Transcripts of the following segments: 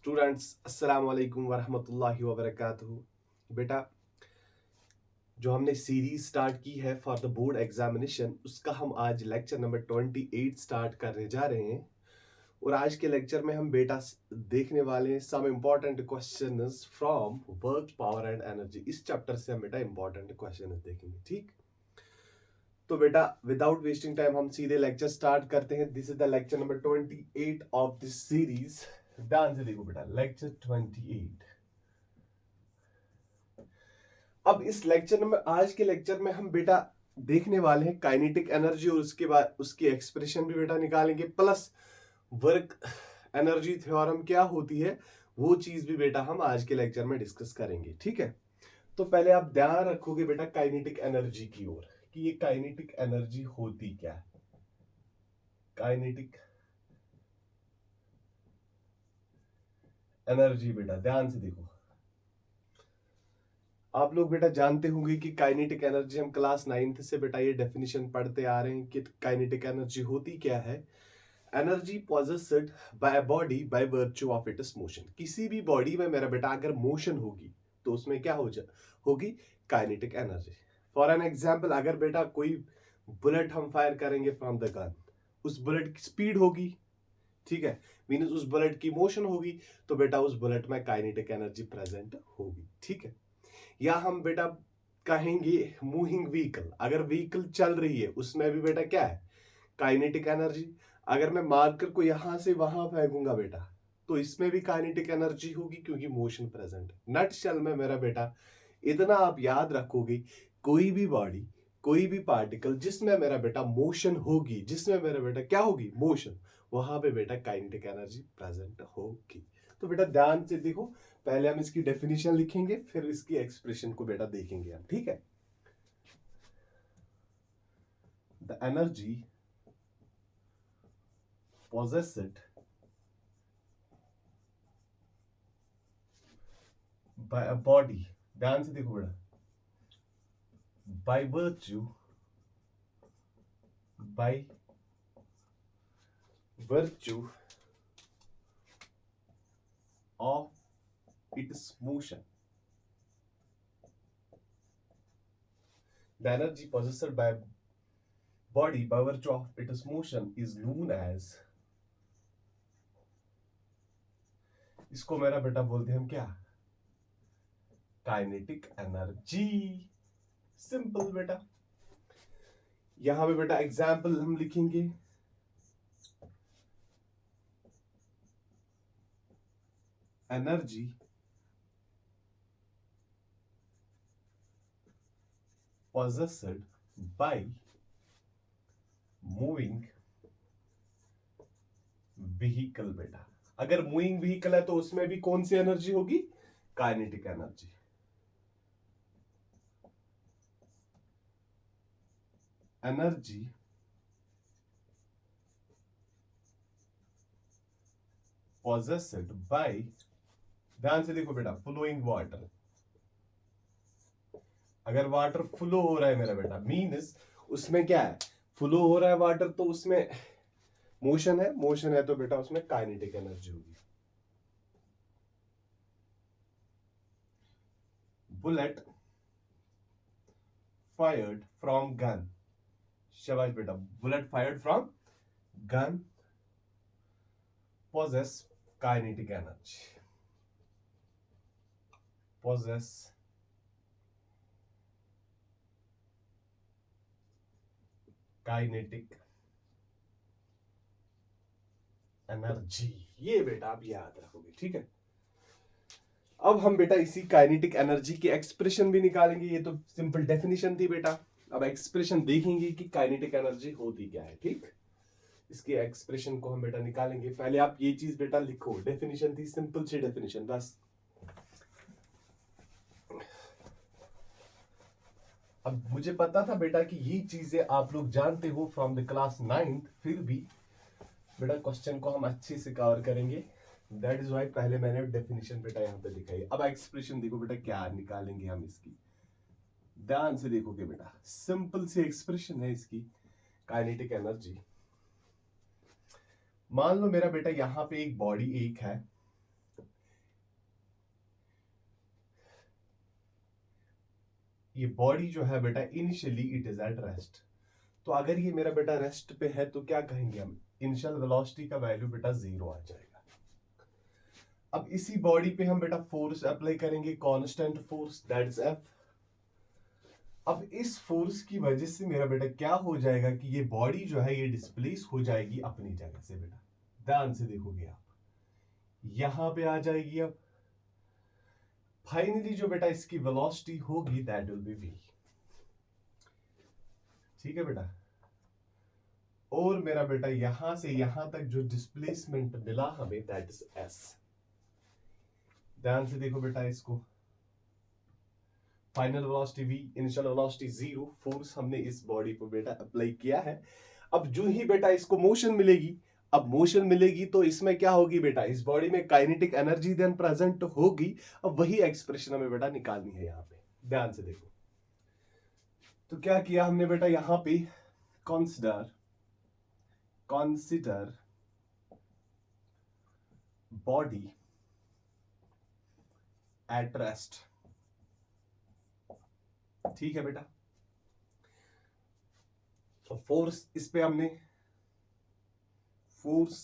Students अस्सलाम वालेकुम वरहमतुल्लाहि वबरकातुहू। बेटा, जो हमने सीरीज स्टार्ट की है फॉर द बोर्ड एग्जामिनेशन, उसका हम आज लेक्चर नंबर 28 स्टार्ट करने जा रहे हैं। और आज के लेक्चर में हम बेटा देखने वाले हैं some important questions from work power and energy. इस चैप्टर से हम बेटा इम्पोर्टेंट क्वेश्चन देखेंगे। ठीक, तो बेटा विदाउट वेस्टिंग टाइम हम सीधे लेक्चर स्टार्ट करते हैं। This is the lecture number 28 of this series. ध्यान से देखो बेटा, लेक्चर 28। अब इस लेक्चर में, आज के लेक्चर में हम बेटा देखने वाले हैं काइनेटिक एनर्जी, और उसके बाद उसकी एक्सप्रेशन भी बेटा निकालेंगे, प्लस वर्क एनर्जी थ्योरम क्या होती है वो चीज भी बेटा हम आज के लेक्चर में डिस्कस करेंगे। ठीक है, तो पहले आप ध्यान रखोगे बेटा काइनेटिक एनर्जी की ओर कि ये काइनेटिक एनर्जी होती क्या है। काइनेटिक एनर्जी बेटा ध्यान से देखो, आप लोग बेटा जानते होंगे कि काइनेटिक एनर्जी हम क्लास 9th से बेटा ये डेफिनेशन पढ़ते आ रहे हैं कि काइनेटिक एनर्जी होती क्या है। Energy possessed by a body by virtue of its motion. किसी भी बॉडी में मेरा बेटा अगर मोशन होगी तो उसमें क्या होगी kinetic energy. For an example, अगर बेटा कोई बुलेट हम फायर करेंगे फ्रॉम द गन, उस बुलेट की स्पीड होगी, ठीक है, मींस उस बुलेट की मोशन होगी, तो बेटा उस बुलेट में काइनेटिक एनर्जी प्रेजेंट होगी। ठीक है, या हम बेटा कहेंगे मूविंग व्हीकल, अगर व्हीकल चल रही है उसमें भी बेटा क्या है काइनेटिक एनर्जी। अगर मैं मार्कर को यहां से वहां फेंकूंगा बेटा तो इसमें भी काइनेटिक एनर्जी होगी क्योंकि मोशन प्रेजेंट है। नटशेल में मेरा बेटा इतना आप याद रखोगे, कोई भी बॉडी, कोई भी पार्टिकल जिसमें मेरा बेटा मोशन होगी, जिसमें मेरा बेटा क्या होगी मोशन, वहां पे बेटा काइनेटिक एनर्जी प्रेजेंट होगी। तो बेटा ध्यान से देखो, पहले हम इसकी डेफिनेशन लिखेंगे फिर इसकी एक्सप्रेशन को बेटा देखेंगे हम। ठीक है, the energy possessed by a body, ध्यान से देखो बेटा, by virtue of its motion. The energy possessed by a body by virtue of its motion is known as, इसको मेरा बेटा बोलते हैं हम क्या, काइनेटिक एनर्जी। सिंपल बेटा, यहां पे बेटा एग्जाम्पल हम लिखेंगे। Energy possessed by moving vehicle. बेटा अगर मूविंग व्हीकल है तो उसमें भी कौन सी एनर्जी होगी, kinetic energy. Energy possessed by, ध्यान से देखो बेटा, फ्लोइंग वाटर। अगर वाटर फ्लो हो रहा है मेरा बेटा, मीन्स उसमें क्या है, फ्लो हो रहा है वाटर, तो उसमें मोशन है, मोशन है तो बेटा उसमें काइनेटिक एनर्जी होगी। बुलेट फायर्ड फ्रॉम गन, शाबाश बेटा, bullet fired from gun possess kinetic energy, possess kinetic energy. ये बेटा आप याद रखोगे। ठीक है, अब हम बेटा इसी काइनेटिक एनर्जी की एक्सप्रेशन भी निकालेंगे। ये तो सिंपल डेफिनेशन थी बेटा, अब एक्सप्रेशन देखेंगे कि काइनेटिक एनर्जी होती क्या है। ठीक, इसके एक्सप्रेशन को हम बेटा निकालेंगे। पहले आप ये चीज बेटा लिखो, डेफिनेशन थी सिंपल सी डेफिनेशन बस। अब मुझे पता था बेटा कि ये चीजें आप लोग जानते हो फ्रॉम द क्लास 9th, फिर भी बेटा क्वेश्चन को हम अच्छे से कवर करेंगे। दैट इज वाई पहले मैंने डेफिनेशन बेटा यहाँ पे दिखाई। अब एक्सप्रेशन देखो बेटा क्या निकालेंगे हम इसकी, ध्यान से देखोगे बेटा, सिंपल सी एक्सप्रेशन है इसकी। काइनेटिक एनर्जी, मान लो मेरा बेटा यहाँ पे एक बॉडी एक है, ये बॉडी जो है बेटा initially it is at rest. तो अगर ये मेरा बेटा रेस्ट पे है तो क्या कहेंगे हम, इनिशियल वेलोसिटी का वैल्यू बेटा 0 आ जाएगा। अब इसी बॉडी पे हम बेटा फोर्स अप्लाई करेंगे, constant force that is F. अब इस फोर्स की वजह से मेरा बेटा क्या हो जाएगा कि ये बॉडी जो है ये डिस्प्लेस हो जाएगी अपनी जगह से। बेटा ध्यान से देखोगे आप, यहां पे आ जाएगी। अब फाइनली जो बेटा इसकी वेलोसिटी होगी दैट विल बी v। ठीक है बेटा, और मेरा बेटा यहां से यहां तक जो डिस्प्लेसमेंट मिला हमें दैट इज s। ध्यान से देखो बेटा इसको, final velocity v, initial velocity 0, force हमने इस बॉडी पर बेटा अप्लाई किया है। अब जो ही बेटा इसको मोशन मिलेगी, अब मोशन मिलेगी तो इसमें क्या होगी बेटा, इस बॉडी में काइनेटिक एनर्जी देन प्रेजेंट होगी। अब वही एक्सप्रेशन हमें बेटा निकालनी है यहाँ पे। ध्यान से देखो, तो क्या किया हमने बेटा यहाँ पे, कंसिडर बॉडी एट रेस्ट। ठीक है बेटा, तो फोर्स इस पे हमने force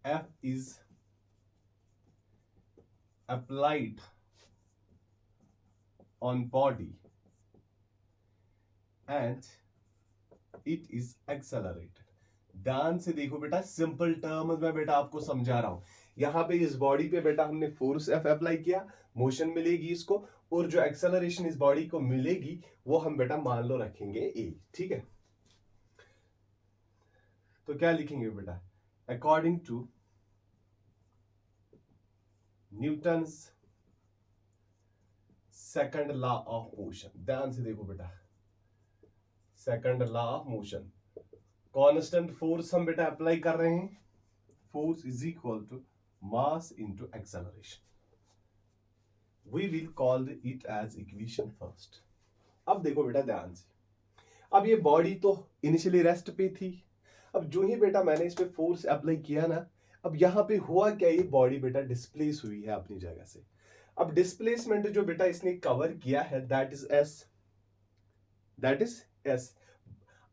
F is applied on body and it is accelerated। ध्यान से देखो बेटा, सिंपल टर्म्स में बेटा आपको समझा रहा हूं। यहां पे इस बॉडी पे बेटा हमने फोर्स F अप्लाई किया, मोशन मिलेगी इसको, और जो एक्सेलरेशन इस बॉडी को मिलेगी वो हम बेटा मान लो रखेंगे A। ठीक है, तो क्या लिखेंगे बेटा, according to Newton's second law of motion. ध्यान से देखो बेटा, second law of motion, constant force हम बेटा अप्लाई कर रहे हैं, force is equal to mass into acceleration. We will call it as equation first. अब देखो बेटा ध्यान से, अब ये बॉडी तो इनिशियली रेस्ट पे थी। अब जो ही बेटा मैंने इस पे फोर्स अप्लाई किया ना, अब यहां पे हुआ क्या, ये बॉडी बेटा डिस्प्लेस हुई है अपनी जगह से। अब डिस्प्लेसमेंट जो बेटा इसने कवर किया है that is S.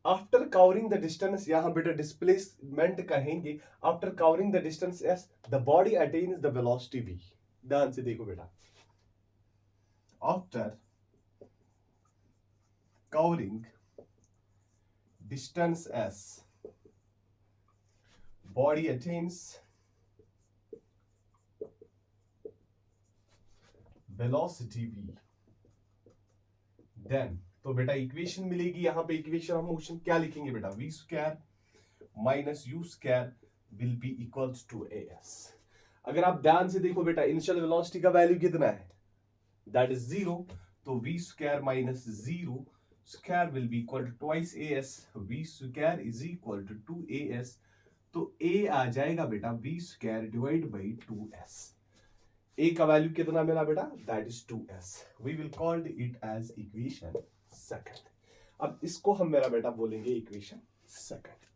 After covering the distance, यहां बेटा डिस्प्लेसमेंट कहेंगे, after covering the distance S the body attains the velocity v। ध्यान से देखो बेटा, after covering distance s body attains velocity v। then तो बेटा इक्वेशन मिलेगी, यहां पे इक्वेशन ऑफ मोशन क्या लिखेंगे बेटा, v square minus u square will be equals to as। अगर आप ध्यान से देखो बेटा, इनिशियल वेलोसिटी का वैल्यू कितना है, दैट इज 0, तो v square minus 0 square will be equal to twice as। v square is equal to 2as, तो a आ जाएगा बेटा v square divide by 2s। a का वैल्यू कितना मिला बेटा, that is 2s। We will called it as equation second. अब इसको हम मेरा बेटा बोलेंगे इक्वेशन सेकंड।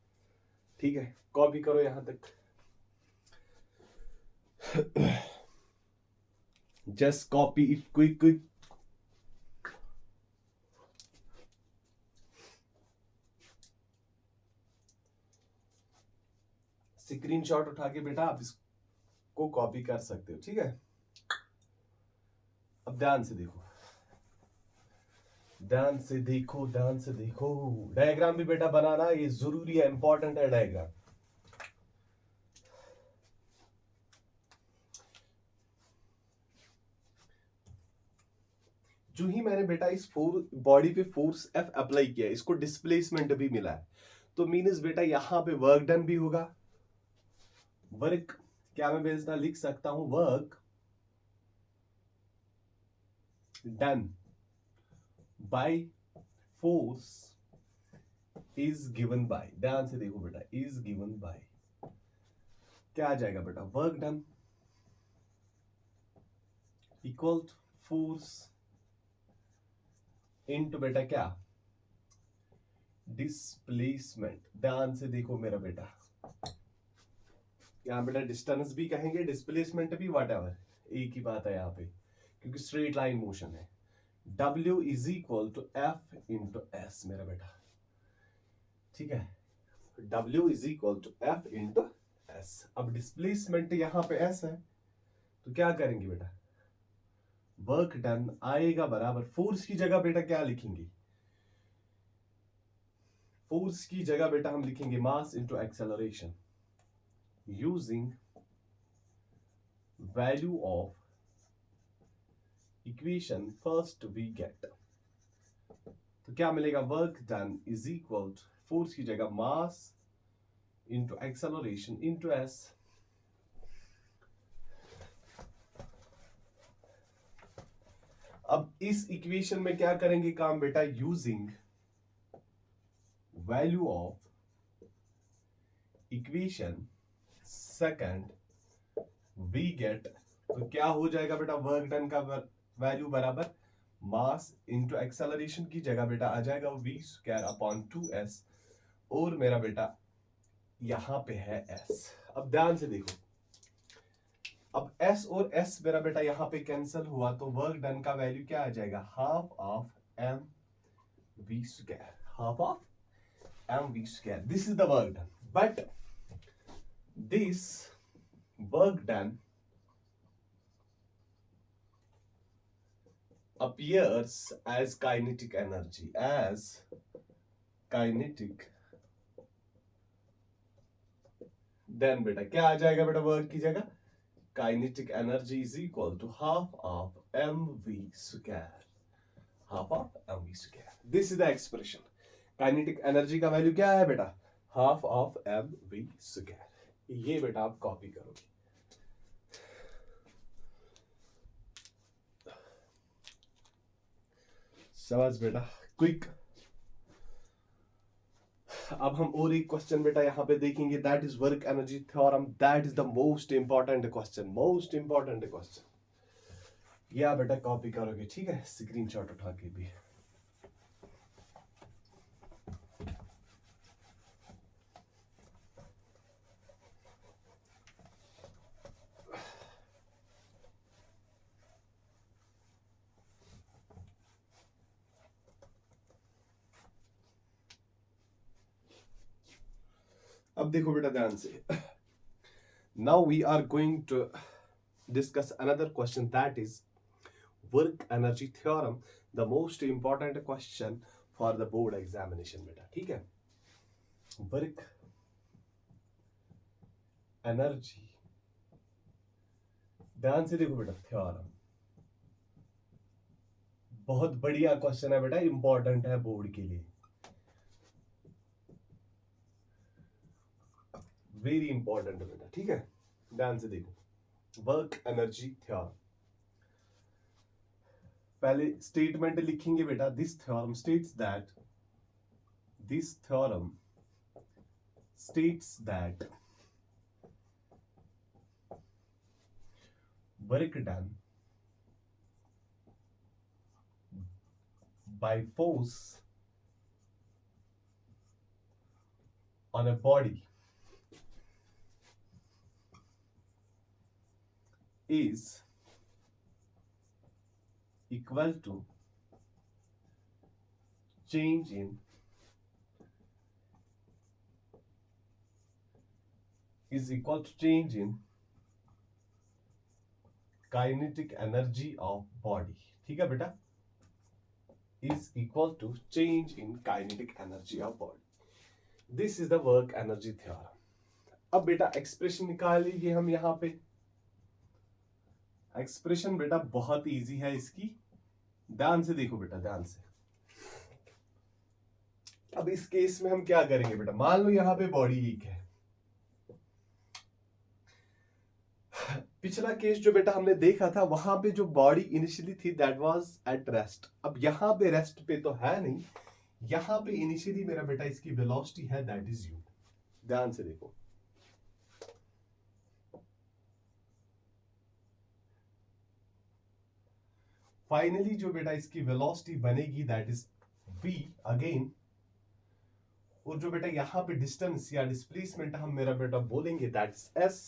ठीक है, कॉपी करो यहां तक, just copy it quick. Screenshot उठा के बेटा आप इसको कॉपी कर सकते हो। ठीक है, अब ध्यान से देखो, ध्यान से देखो, ध्यान से देखो, डायग्राम भी बेटा बनाना ये जरूरी है, इंपॉर्टेंट है डायग्राम। जो ही मैंने बेटा इस बॉडी पे फोर्स F अप्लाई किया, इसको डिस्प्लेसमेंट भी मिला है, तो मीन्स बेटा यहां पे वर्क डन भी होगा। वर्क क्या मैं बेटा लिख सकता हूं, work done by force is given by. ध्यान से देखो बेटा, इज गिवन बाय क्या आ जाएगा बेटा, work done equal force into बेटा क्या, डिस्प्लेसमेंट। ध्यान से देखो मेरा बेटा, यहां बेटा डिस्टेंस भी कहेंगे, डिस्प्लेसमेंट भी, व्हाटएवर एक ही बात है यहाँ पे, क्योंकि स्ट्रेट लाइन मोशन है। W is equal to F into S मेरा बेटा, ठीक है। W is equal to F into S. अब डिस्प्लेसमेंट यहां पे S है, तो क्या करेंगे बेटा, वर्क डन आएगा बराबर, फोर्स की जगह बेटा क्या लिखेंगे, फोर्स की जगह बेटा हम लिखेंगे mass into acceleration using value of equation first we get. तो क्या मिलेगा, work done is equal to force की जगह mass into acceleration into S. अब इस इक्वेशन में क्या करेंगे काम बेटा, using value of equation second we get. तो क्या हो जाएगा बेटा, वर्क डन का वैल्यू बराबर मास इंटू एक्सेलरेशन की जगह बेटा आ जाएगा v स्क्वायर अपॉन 2s, और मेरा बेटा यहां पे है s। अब ध्यान से देखो, अब s और s मेरा बेटा यहां पे कैंसिल हुआ, तो वर्क डन का वैल्यू क्या आ जाएगा, half of m v square, half of m v square. This is the work done, but this work done appears as kinetic energy, as kinetic, then बेटा क्या आ जाएगा बेटा, वर्क की जगह kinetic energy is equal to half of mv square, half of mv square. This is the expression. Kinetic energy का value क्या है बेटा, हाफ ऑफ mv स्क्वायर। ये बेटा आप कॉपी करोगे। समझ बेटा, क्विक। अब हम और एक क्वेश्चन बेटा यहां पे देखेंगे, that is work energy theorem. That is the most important question, most important question. या बेटा कॉपी करोगे, ठीक है, स्क्रीनशॉट उठा के भी। अब देखो बेटा ध्यान से, now we are going to discuss another question, that is work energy theorem, the most important question for the board examination बेटा, ठीक है। वर्क एनर्जी, ध्यान से देखो बेटा, थ्योरम बहुत बढ़िया क्वेश्चन है बेटा, इंपॉर्टेंट है बोर्ड के लिए, वेरी इंपॉर्टेंट बेटा, ठीक है। ध्यान से देखो, वर्क एनर्जी थ्योरम, पहले स्टेटमेंट लिखेंगे बेटा, this theorem states that, this theorem states that work done by force on a body is equal to change in kinetic energy of body, ठीक है बेटा, is equal to change in kinetic energy of body. This is the work energy theorem. अब बेटा expression निकाल लीजिए हम यहां पे। एक्सप्रेशन बेटा बहुत इजी है इसकी, ध्यान से देखो बेटा, ध्यान से। अब इस केस में हम क्या करेंगे बेटा, मान लो यहां पे बॉडी एक है। पिछला केस जो बेटा हमने देखा था, वहां पे जो बॉडी इनिशियली थी दैट वाज एट रेस्ट। अब यहां पे रेस्ट पे तो है नहीं, यहां पे इनिशियली मेरा बेटा इसकी वेलोसिटी है, दैट इज यू। ध्यान से देखो, फाइनली जो बेटा इसकी वेलोसिटी बनेगी दैट इज v अगेन, और जो बेटा यहां पे डिस्टेंस या डिस्प्लेसमेंट हम मेरा बेटा बोलेंगे दैट इज s।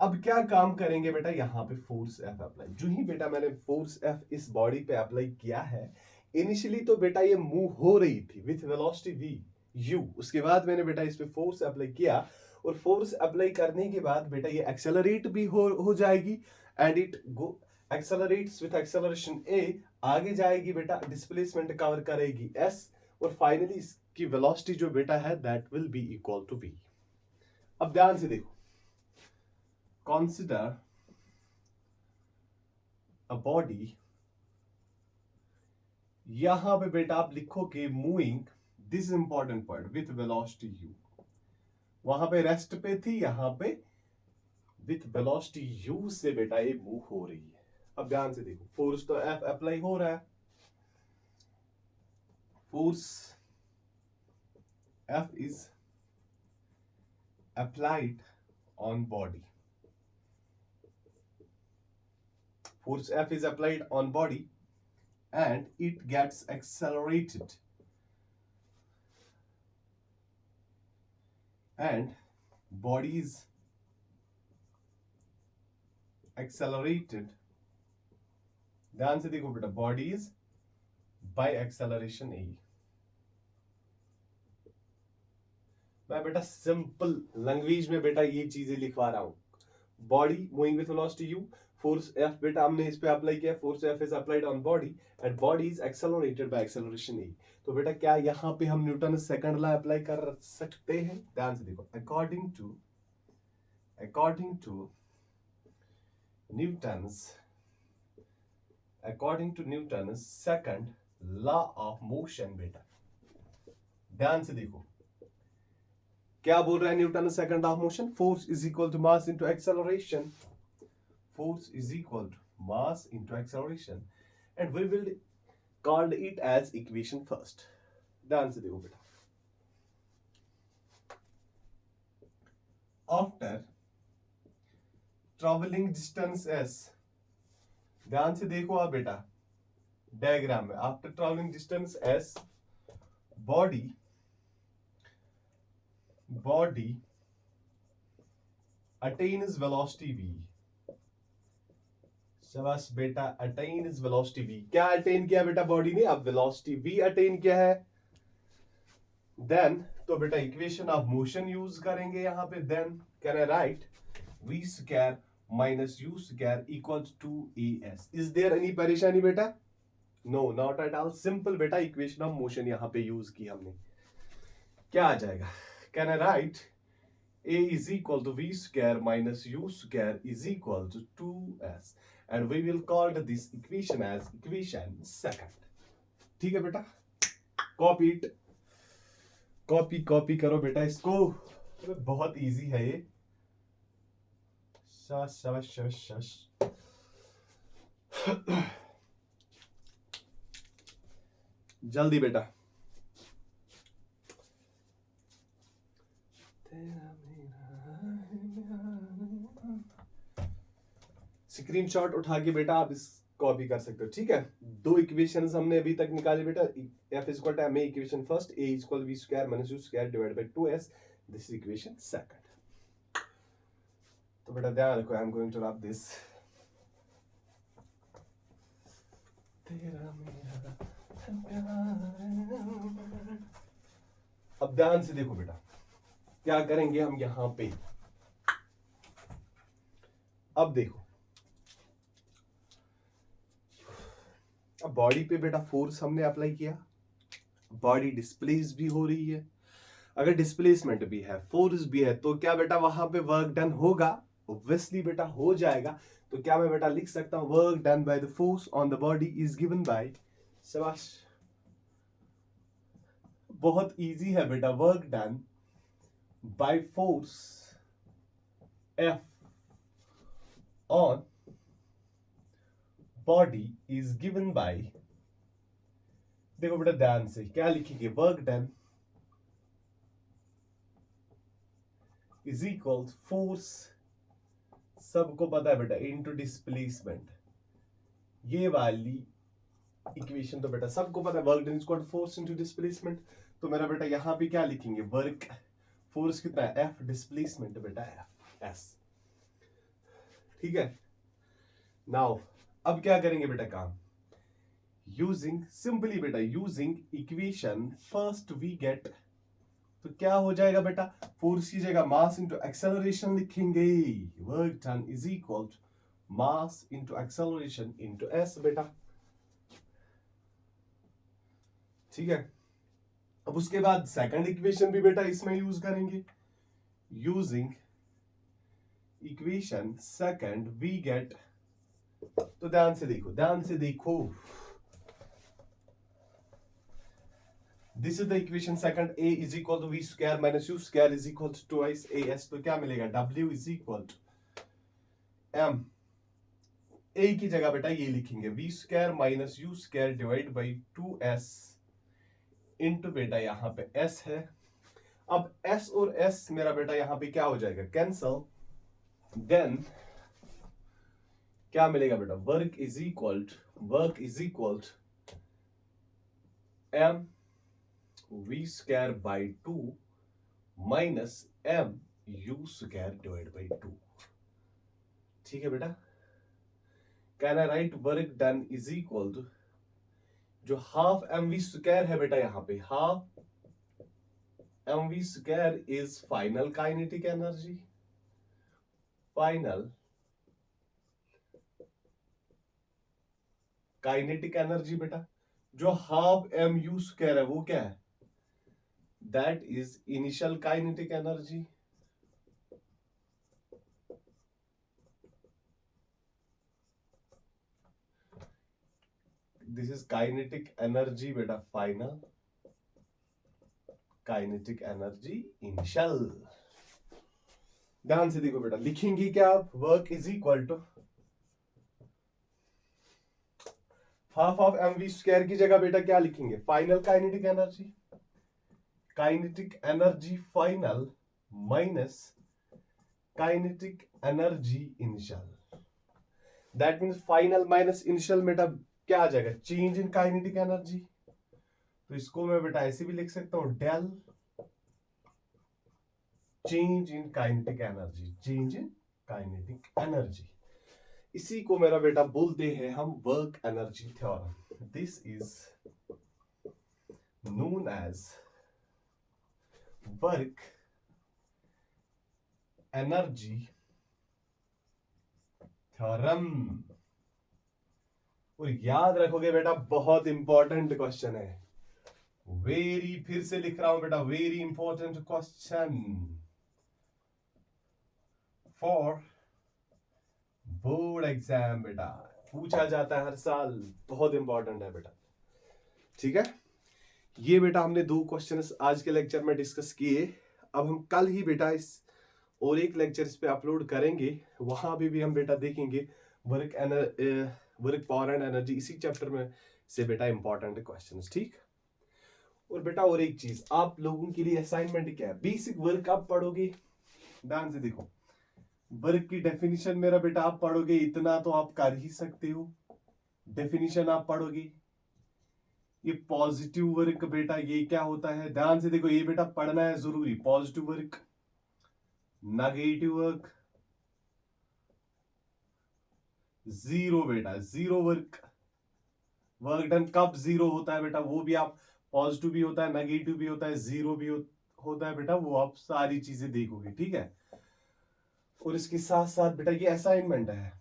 अब क्या काम करेंगे बेटा, यहाँ पे फोर्स एफ अप्लाई, जो ही बेटा मैंने फोर्स एफ इस बॉडी पे अप्लाई किया है, इनिशियली तो बेटा ये मूव हो रही थी विथ वेलोसिटी वी यू, उसके बाद मैंने बेटा इस पे फोर्स अप्लाई किया, और फोर्स अप्लाई करने के बाद बेटा ये एक्सेलरेट भी हो जाएगी, and it go accelerates with acceleration a, आगे जाएगी बेटा, डिस्प्लेसमेंट कवर करेगी एस, और फाइनली इसकी वेलोसिटी जो बेटा है that will be equal to v. अब ध्यान से देखो, consider a body, यहां पे बेटा आप लिखोगे moving, this important point, with velocity u, वहां पे रेस्ट पे थी, यहां पे विथ वेलोसिटी u से बेटा ये मूव हो रही है। अब ध्यान से देखो, फोर्स तो F अप्लाई हो रहा है, force F is applied on body, force F is applied on body and it gets accelerated, and body is accelerated, ध्यान से देखो बेटा, body is by acceleration A। मैं बेटा सिंपल लैंग्वेज में बेटा ये चीजें लिखवा रहा हूं, body moving with velocity u, force F बेटा हमने इस पे अप्लाई किया, force F is applied on body and body is accelerated bye acceleration A। तो बेटा क्या यहाँ पे हम न्यूटन सेकंड लॉ अप्लाई कर सकते हैं? ध्यान से देखो, according to Newton second law of motion, बेटा ध्यान से देखो क्या बोल रहा है Newton second law of motion, force is equal to mass into acceleration, force is equal to mass into acceleration, and we will call it as equation first। ध्यान से देखो बेटा, after traveling distance s, ध्यान से देखो आप बेटा diagram में, after traveling distance s, body attains velocity v, शाबाश बेटा, अटेन इज वेलोसिटी v, क्या अटेन किया बेटा बॉडी ने, अब वेलोसिटी v अटेन किया है, देन तो बेटा इक्वेशन ऑफ मोशन यूज करेंगे यहां पे, then can I write v square minus u square equals to as। Is there any परेशानी बेटा? No, not at all, simple बेटा इक्वेशन ऑफ मोशन यहां पे यूज की हमने, क्या आ जाएगा, can I write a is equal to v square minus u square is equal to 2s, and we will call this equation as equation second। ठीक है बेटा, कॉपी इट, कॉपी करो बेटा इसको, बहुत इजी है ये, शश जल्दी बेटा, स्क्रीनशॉट उठा के बेटा आप इस कॉपी कर सकते हो, ठीक है। दो इक्वेशंस हमने अभी तक निकाले बेटा, f is equal to m equation first, a is equal v square minus u square divided by 2s, this is equation second. तो बेटा ध्यान रखो, I am going to rub this, तेरा मेरा प्यार। अब ध्यान से देखो बेटा क्या करेंगे हम यहां पे, अब देखो, अब बॉडी पे बेटा फोर्स हमने अप्लाई किया, बॉडी डिस्प्लेस भी हो रही है, अगर डिस्प्लेसमेंट भी है फोर्स भी है, तो क्या बेटा वहां पे वर्क डन होगा? ऑब्वियसली बेटा हो जाएगा। तो क्या मैं बेटा लिख सकता हूं, work done by the force on the body is given by, शाबाश, बहुत इजी है बेटा, work done by force F on body is given by, देखो बेटा ध्यान से क्या लिखेंगे, work done is equal force, सबको पता है बेटा, इनटू डिस्प्लेसमेंट, ये वाली इक्वेशन तो बेटा सबको पता है, work done is equal to force into displacement. तो मेरा बेटा यहां पे क्या लिखेंगे, वर्क, फोर्स कितना है F, डिस्प्लेसमेंट बेटा F, S। ठीक है। नाउ अब क्या करेंगे बेटा काम, यूजिंग सिंपली बेटा using equation first we get, तो क्या हो जाएगा बेटा, फोर्स की जगह मास इंटू एक्सेलरेशन लिखेंगे, work done is equal to mass into acceleration into s बेटा, ठीक है। अब उसके बाद सेकंड इक्वेशन भी बेटा इसमें यूज करेंगे, using equation second we get, तो ध्यान से देखो, ध्यान से देखो, this is the equation second, a is equal to v square minus u square is equal to twice as, तो क्या मिलेगा, w is equal to m, a की जगह बेटा ये लिखेंगे v square minus u square divide by 2s into बेटा यहां पे s है। अब s और s मेरा बेटा यहां पे क्या हो जाएगा, कैंसल, देन क्या मिलेगा बेटा, work is equal m v square by 2 minus m u square divide by 2, ठीक है बेटा। Can I write work done is equal to, जो हाफ एम वी स्क्वायर है बेटा यहां पे, half m v square is final kinetic energy, final kinetic energy बेटा, जो हाफ एम यू स्क्वायर है वो क्या है, that is initial kinetic energy, this is kinetic energy बेटा, फाइनल काइनेटिक एनर्जी इनिशियल। ध्यान से देखो बेटा, लिखेंगे क्या आप, work is equal to half of m v square की जगह बेटा क्या लिखेंगे, final kinetic energy final minus kinetic energy initial, that means final minus initial बेटा क्या आ जाएगा, चेंज इन काइनेटिक एनर्जी, तो इसको मैं बेटा ऐसे भी लिख सकता हूं, del change in kinetic energy, इसी को मेरा बेटा बोलते हैं हम work energy theorem, this is known as work energy theorem. और याद रखोगे बेटा, बहुत इंपॉर्टेंट क्वेश्चन है, वेरी, फिर से लिख रहा हूं बेटा, very important question for board exam बेटा, पूछा जाता है हर साल, बहुत इंपॉर्टेंट है बेटा, ठीक है। ये बेटा हमने दो क्वेश्चंस आज के लेक्चर में डिस्कस किए, अब हम कल ही बेटा इस और एक लेक्चर इस पे अपलोड करेंगे, वहां भी हम बेटा देखेंगे वर्क पावर एंड एनर्जी, इसी चैप्टर में से बेटा इंपॉर्टेंट क्वेश्चंस, ठीक। और बेटा और एक चीज आप लोगों के लिए असाइनमेंट क्या है, बेसिक वर्क आप पढ़ोगे, ध्यान से देखो, वर्क की डेफिनेशन मेरा बेटा आप पढ़ोगे, इतना तो आप कर ही सकते हो, डेफिनेशन आप पढ़ोगे, ये पॉजिटिव वर्क बेटा ये क्या होता है, ध्यान से देखो, ये बेटा पढ़ना है जरूरी, positive work, negative work, zero बेटा, जीरो वर्क डन कब जीरो होता है बेटा, वो भी आप, पॉजिटिव भी होता है, नेगेटिव भी होता है, जीरो भी होता है बेटा, वो आप सारी चीजें देखोगे, ठीक है। और इसके साथ साथ बेटा ये असाइनमेंट है,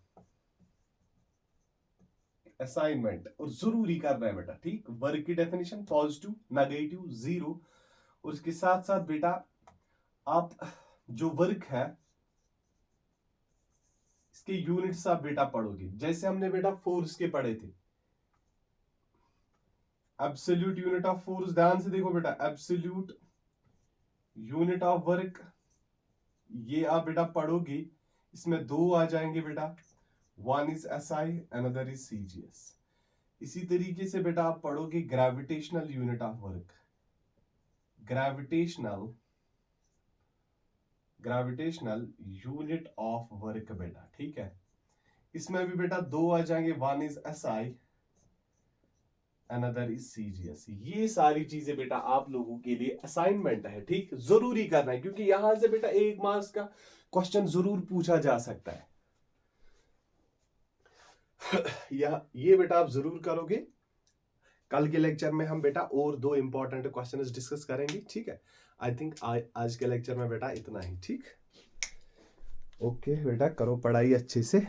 असाइनमेंट और जरूरी करना है बेटा, ठीक। वर्क की डेफिनेशन पॉजिटिव, नेगेटिव, जीरो, और इसके साथ साथ बेटा आप जो वर्क है इसके यूनिट्स आप बेटा पढ़ोगे, जैसे हमने बेटा फोर्स के पढ़े थे, एब्सोल्यूट यूनिट ऑफ फोर्स, ध्यान से देखो बेटा, एब्सोल्यूट यूनिट ऑफ वर्क, ये आप बेटा पढ़ोगे, इसमें दो आ जाएंगे बेटा, one is SI another is CGS। इसी तरीके से बेटा आप पढ़ोगे gravitational unit of work, gravitational unit of work बेटा, ठीक है। इसमें भी बेटा दो आ जाएंगे, one is SI another is CGS। ये सारी चीजें बेटा आप लोगों के लिए असाइनमेंट है, ठीक, जरूरी करना है, क्योंकि यहां से बेटा 1 मार्क्स का क्वेश्चन जरूर पूछा जा सकता है, या ये बेटा आप जरूर करोगे। कल के लेक्चर में हम बेटा और 2 इंपॉर्टेंट क्वेश्चन डिस्कस करेंगे, ठीक है। आई थिंक आज के लेक्चर में बेटा इतना ही, ठीक। ओके बेटा, करो पढ़ाई अच्छे से।